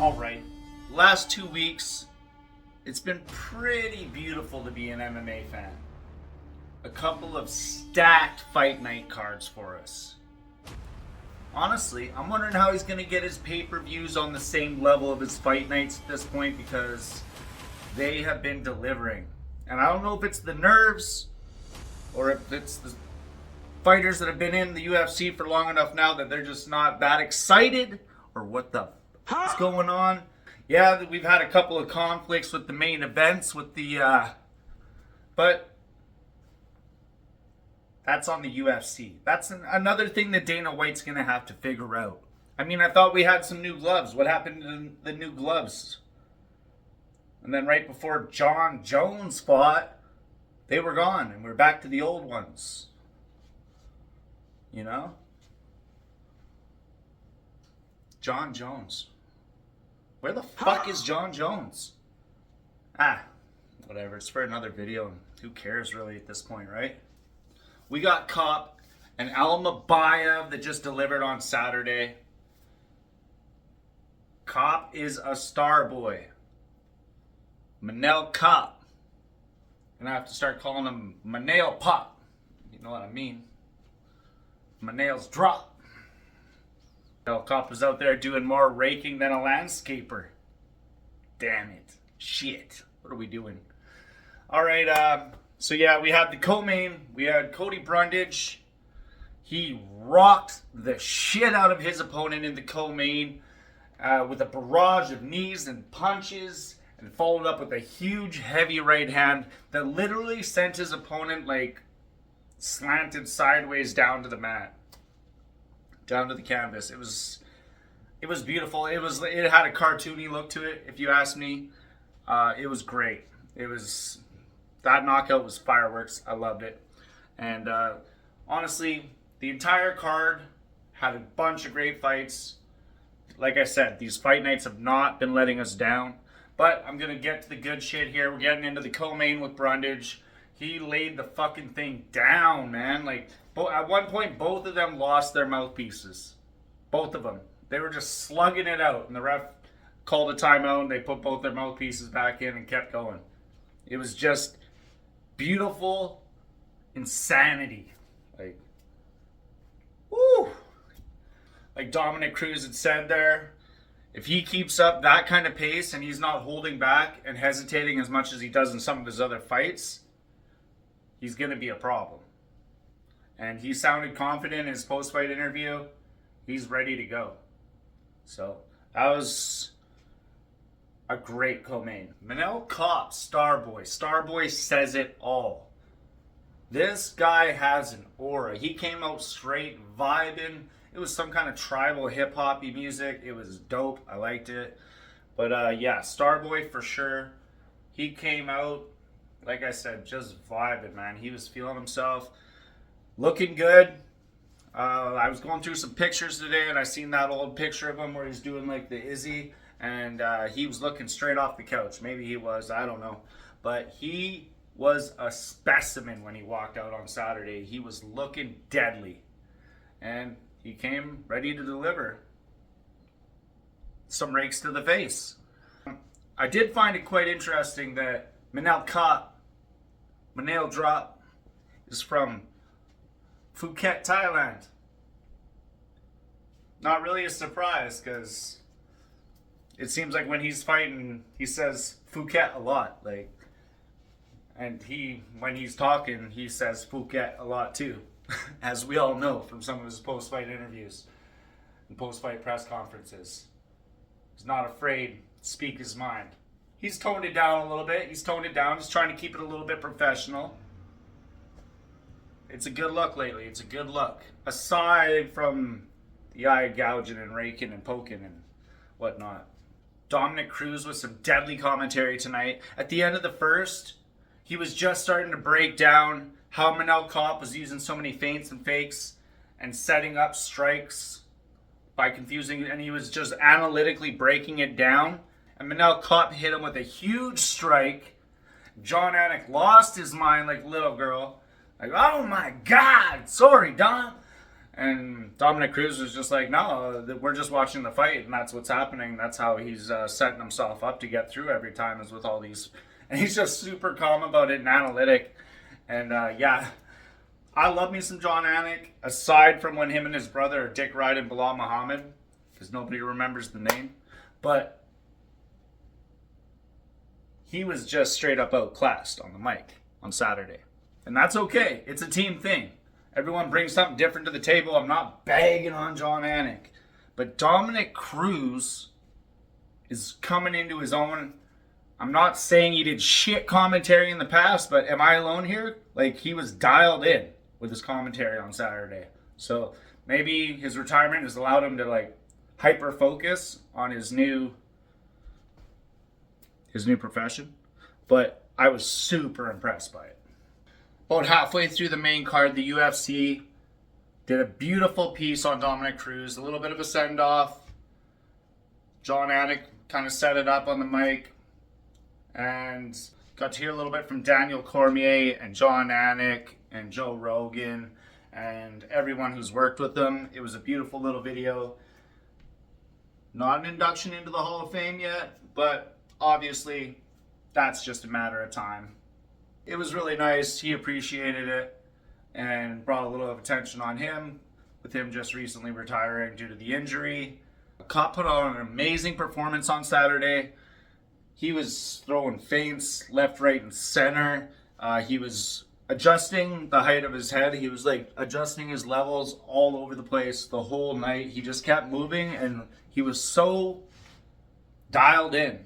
Alright, last 2 weeks, it's been pretty beautiful to be an MMA fan. A couple of stacked fight night cards for us. Honestly, I'm wondering how he's going to get his pay-per-views on the same level of his fight nights at this point, because they have been delivering. And I don't know if it's the nerves or if it's the fighters that have been in the UFC for long enough now that they're just not that excited, or what the what's going on. Yeah, we've had a couple of conflicts with the main events with the but that's on the UFC. That's another thing that Dana White's going to have to figure out. I mean, I thought we had some new gloves. What happened to the new gloves? And then right before John Jones fought, they were gone, and we're back to the old ones. You know? John Jones. Where the fuck is John Jones? Whatever. It's for another video, and who cares really at this point, right? We got Cop and Almabayev that just delivered on Saturday. Cop is a star boy. Manel Cop. And I have to start calling him Manel Pop. You know what I mean? Manel's drop. Manel Cop is out there doing more raking than a landscaper. Damn it. Shit. What are we doing? Alright, so yeah, we had the co-main. We had Cody Brundage. He rocked the shit out of his opponent in the co-main with a barrage of knees and punches, and followed up with a huge heavy right hand that literally sent his opponent like slanted sideways down to the mat, down to the canvas. It was beautiful. It had a cartoony look to it, if you ask me. It was great. That knockout was fireworks. I loved it. And honestly, the entire card had a bunch of great fights. Like I said, these fight nights have not been letting us down. But I'm going to get to the good shit here. We're getting into the co-main with Brundage. He laid the fucking thing down, man. Like, at one point, both of them lost their mouthpieces. Both of them. They were just slugging it out. And the ref called a timeout, and they put both their mouthpieces back in and kept going. It was just beautiful insanity. Like, woo! Like Dominic Cruz had said there, if he keeps up that kind of pace and he's not holding back and hesitating as much as he does in some of his other fights, he's going to be a problem. And he sounded confident in his post-fight interview. He's ready to go. So, that was a great co-main. Manel Cop, Starboy. Starboy says it all. This guy has an aura. He came out straight vibing. It was some kind of tribal hip-hoppy music. It was dope. I liked it. But yeah, Starboy for sure. He came out, like I said, just vibing, man. He was feeling himself. Looking good. I was going through some pictures today, and I seen that old picture of him where he's doing like the Izzy. And he was looking straight off the couch. Maybe he was. I don't know. But he was a specimen when he walked out on Saturday. He was looking deadly. And he came ready to deliver. Some rakes to the face. I did find it quite interesting that Manel Cop, Manel Drop, is from Phuket, Thailand. Not really a surprise, because it seems like when he's fighting, he says Phuket a lot. Like, and when he's talking, he says Phuket a lot too. As we all know from some of his post-fight interviews and post-fight press conferences. He's not afraid to speak his mind. He's toned it down a little bit. He's trying to keep it a little bit professional. It's a good look lately. It's a good look. Aside from the eye gouging and raking and poking and whatnot. Dominic Cruz with some deadly commentary tonight. At the end of the first, he was just starting to break down how Manel Cop was using so many feints and fakes and setting up strikes by confusing, and he was just analytically breaking it down. And Manel Cop hit him with a huge strike. John Anik lost his mind like a little girl. Like, oh my God, sorry, Dom. And Dominic Cruz was just like, no, we're just watching the fight, and that's what's happening. That's how he's setting himself up to get through every time, is with all these. And he's just super calm about it and analytic. And yeah, I love me some John Anik, aside from when him and his brother are dick riding Bilal Muhammad, because nobody remembers the name. But he was just straight up outclassed on the mic on Saturday. And that's okay. It's a team thing. Everyone brings something different to the table. I'm not bagging on John Anik. But Dominic Cruz is coming into his own. I'm not saying he did shit commentary in the past, but am I alone here? Like, he was dialed in with his commentary on Saturday. So maybe his retirement has allowed him to, like, hyper focus on his new profession. But I was super impressed by it. About halfway through the main card, the UFC did a beautiful piece on Dominic Cruz, a little bit of a send-off. John Anik kind of set it up on the mic, and got to hear a little bit from Daniel Cormier and John Anik and Joe Rogan and everyone who's worked with them. It was a beautiful little video. Not an induction into the Hall of Fame yet, but obviously that's just a matter of time. It was really nice. He appreciated it and brought a little of attention on him, with him just recently retiring due to the injury. Cop put on an amazing performance on Saturday. He was throwing feints left, right, and center. He was adjusting the height of his head. He was like adjusting his levels all over the place the whole night. He just kept moving, and he was so dialed in.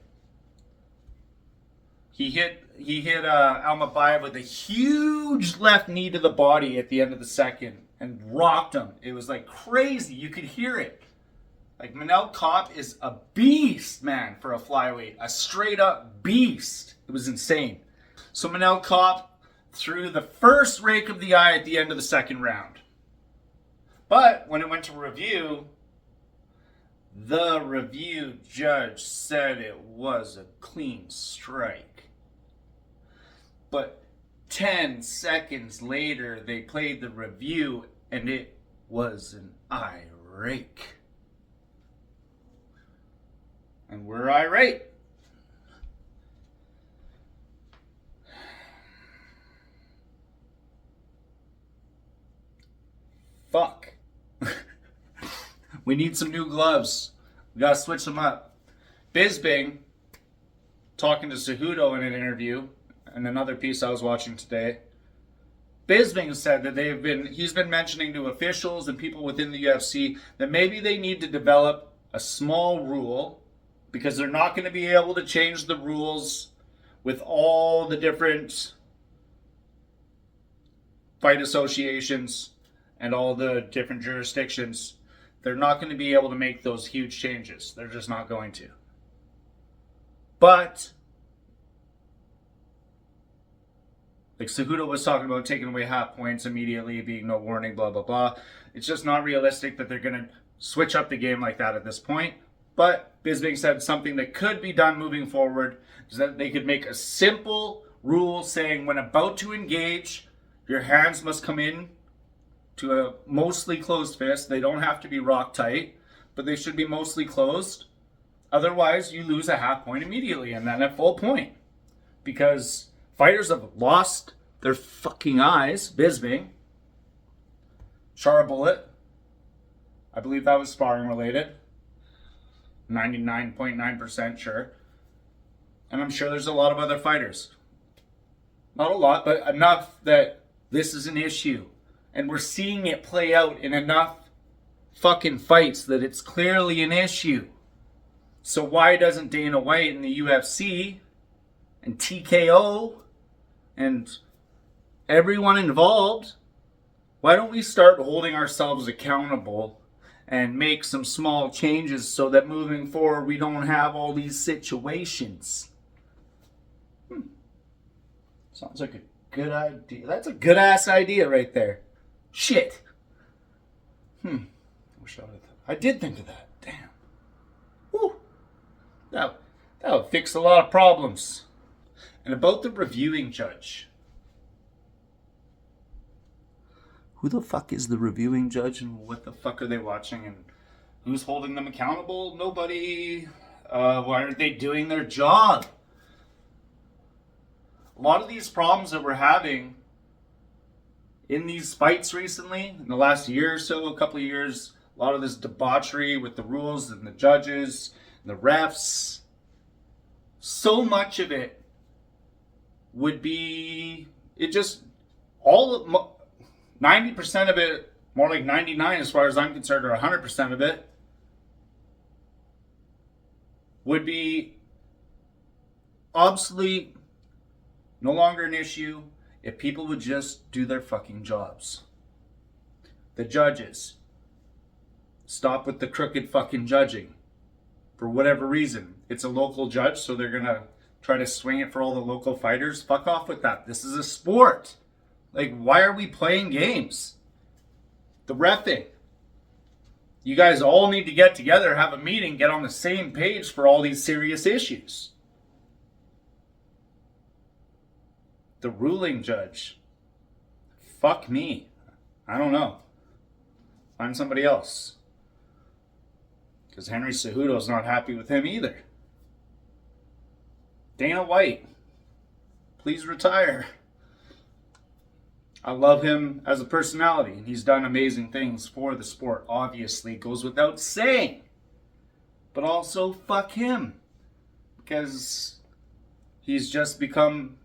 He hit Almabayev with a huge left knee to the body at the end of the second and rocked him. It was like crazy. You could hear it. Like, Manel Kape is a beast, man, for a flyweight. A straight up beast. It was insane. So Manel Kape threw the first rake of the eye at the end of the second round. But when it went to review, the review judge said it was a clean strike. But 10 seconds later, they played the review, and it was an eye rake. And we're irate. Fuck. We need some new gloves. We gotta switch them up. Bisping, talking to Cejudo in an interview, and another piece I was watching today, Bisping said that he's been mentioning to officials and people within the UFC that maybe they need to develop a small rule, because they're not going to be able to change the rules with all the different fight associations and all the different jurisdictions. They're not going to be able to make those huge changes. They're just not going to. But like Cejudo was talking about taking away half points immediately, being no warning, blah, blah, blah. It's just not realistic that they're going to switch up the game like that at this point. But Bisping said something that could be done moving forward is that they could make a simple rule saying when about to engage, your hands must come in to a mostly closed fist. They don't have to be rock tight, but they should be mostly closed. Otherwise, you lose a half point immediately and then a full point. Because fighters have lost their fucking eyes. Bisping, Charbullet, I believe that was sparring related. 99.9% sure. And I'm sure there's a lot of other fighters. Not a lot, but enough that this is an issue. And we're seeing it play out in enough fucking fights that it's clearly an issue. So why doesn't Dana White and the UFC and TKO and everyone involved, why don't we start holding ourselves accountable and make some small changes so that moving forward we don't have all these situations? Sounds like a good idea. That's a good ass idea right there. Shit. I did think of that. Damn. Woo. That would fix a lot of problems. And about the reviewing judge. who the fuck is the reviewing judge and what the fuck are they watching and who's holding them accountable? Nobody. Why aren't they doing their job? A lot of these problems that we're having in these fights recently, in the last year or so, a couple of years, a lot of this debauchery with the rules and the judges and the refs, so much of it would be, it just, 90% of it, more like 99 as far as I'm concerned, or 100% of it, would be obsolete, no longer an issue, if people would just do their fucking jobs. The judges, stop with the crooked fucking judging. For whatever reason. It's a local judge, so they're gonna try to swing it for all the local fighters. Fuck off with that. This is a sport. Like, why are we playing games? The reffing. You guys all need to get together, have a meeting, get on the same page for all these serious issues. The ruling judge. Fuck me. I don't know. Find somebody else. Because Henry Cejudo's not happy with him either. Dana White, please retire. I love him as a personality, and he's done amazing things for the sport. Obviously, it goes without saying. But also, fuck him. Because he's just become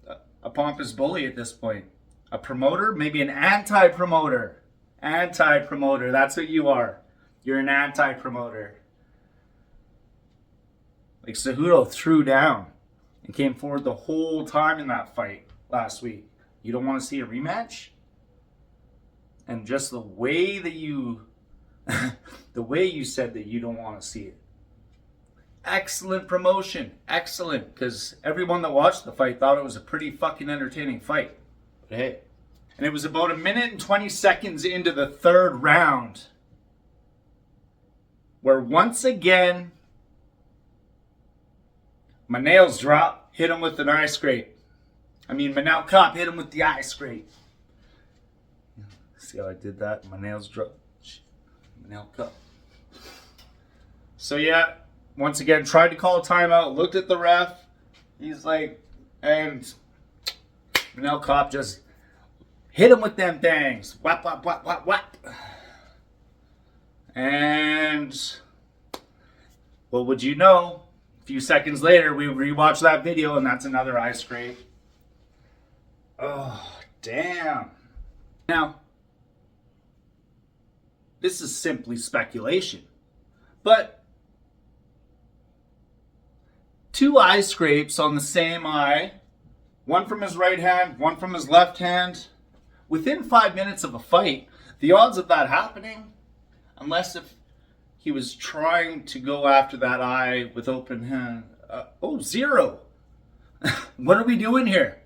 a pompous bully at this point. A promoter? Maybe an anti-promoter. Anti-promoter, that's what you are. You're an anti-promoter. Like, Cejudo threw down and came forward the whole time in that fight last week. You don't want to see a rematch? And just the way that you said that you don't want to see it. Excellent promotion. Excellent. Because everyone that watched the fight thought it was a pretty fucking entertaining fight. But hey. And it was about 1 minute and 20 seconds into the third round where once again my nails drop, hit him with an eye scrape. Manel Kape hit him with the eye scrape. See how I did that? My nails drop. Manel Kape. So yeah, once again, tried to call a timeout, looked at the ref. He's like, and Manel Kape just hit him with them things. Whap, whap, whap, whap, whap. And what would you know? A few seconds later, we rewatched that video, and that's another eye scrape. Oh, damn. Now, this is simply speculation, but 2 eye scrapes on the same eye, one from his right hand, one from his left hand, within 5 minutes of a fight, the odds of that happening, unless if he was trying to go after that eye with open hand. 0. What are we doing here?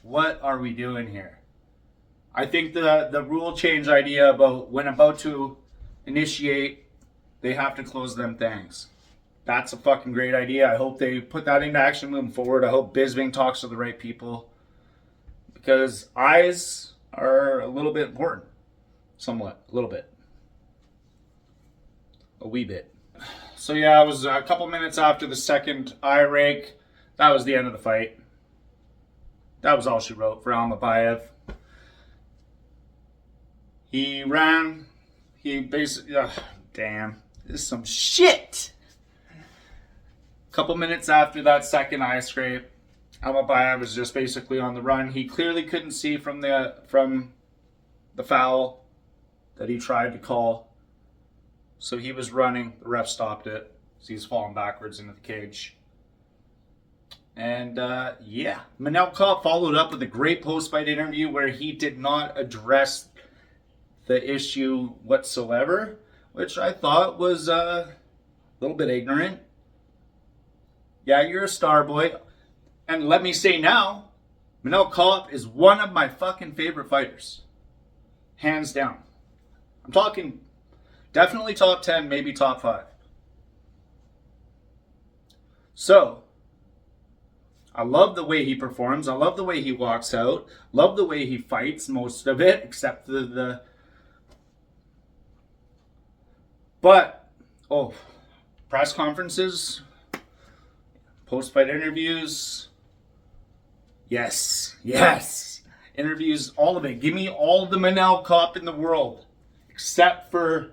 What are we doing here? I think the rule change idea about when about to initiate, they have to close them things. That's a fucking great idea. I hope they put that into action moving forward. I hope Bisping talks to the right people. Because eyes are a little bit important. Somewhat. A little bit. A wee bit. So yeah, it was a couple minutes after the second eye rake. That was the end of the fight. That was all she wrote for Almabayev. He ran. He basically... damn. This is some shit! A couple minutes after that second eye scrape, Almabayev was just basically on the run. He clearly couldn't see from the foul that he tried to call. So he was running. The ref stopped it. So he's falling backwards into the cage. And yeah, Manel Kape followed up with a great post-fight interview where he did not address the issue whatsoever, which I thought was a little bit ignorant. Yeah, you're a star boy. And let me say now, Manel Kape is one of my fucking favorite fighters. Hands down. I'm talking definitely top 10, maybe top 5. So, I love the way he performs. I love the way he walks out. Love the way he fights most of it, except the But, press conferences, post-fight interviews. Yes. Interviews, all of it. Give me all the Manel Cop in the world, except for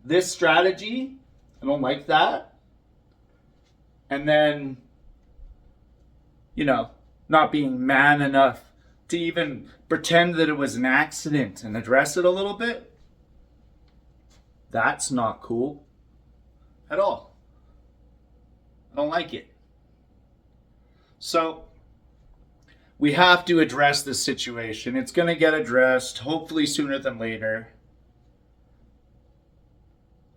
this strategy. I don't like that. And then, not being man enough to even pretend that it was an accident and address it a little bit. That's not cool at all. I don't like it. So, we have to address this situation. It's going to get addressed, hopefully sooner than later.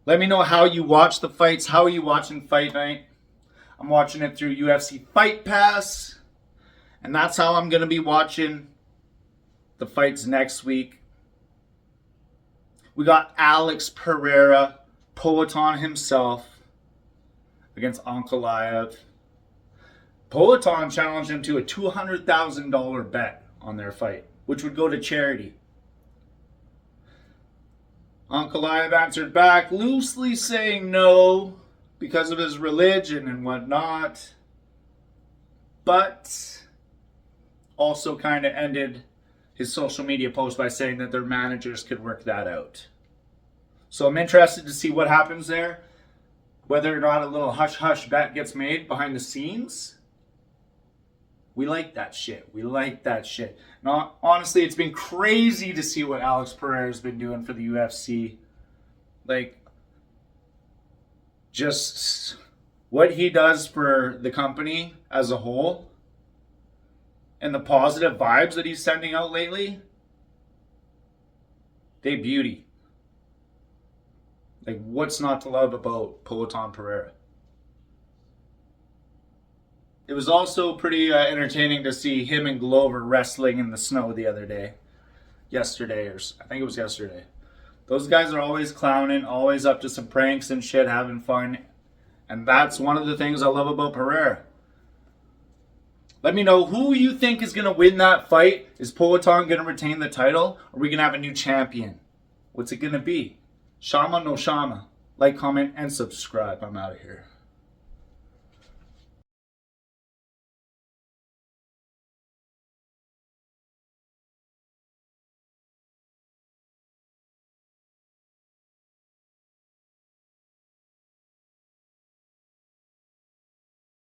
Let me know how you watch the fights. How are you watching Fight Night? I'm watching it through UFC Fight Pass. And that's how I'm going to be watching the fights next week. We got Alex Pereira, Poatan himself, against Ankalaev. Poatan challenged him to a $200,000 bet on their fight, which would go to charity. Ankalaev answered back, loosely saying no because of his religion and whatnot, but also kind of ended his social media post by saying that their managers could work that out. So I'm interested to see what happens there, whether or not a little hush-hush bet gets made behind the scenes. We like that shit. Now, honestly, it's been crazy to see what Alex Pereira's been doing for the UFC. Just what he does for the company as a whole and the positive vibes that he's sending out lately, they beauty. What's not to love about Poatan Pereira? It was also pretty entertaining to see him and Glover wrestling in the snow the other day. I think it was yesterday. Those guys are always clowning, always up to some pranks and shit, having fun. And that's one of the things I love about Pereira. Let me know who you think is going to win that fight. Is Poatan going to retain the title? Or are we going to have a new champion? What's it going to be? Shama no Shama. Like, comment, and subscribe. I'm out of here.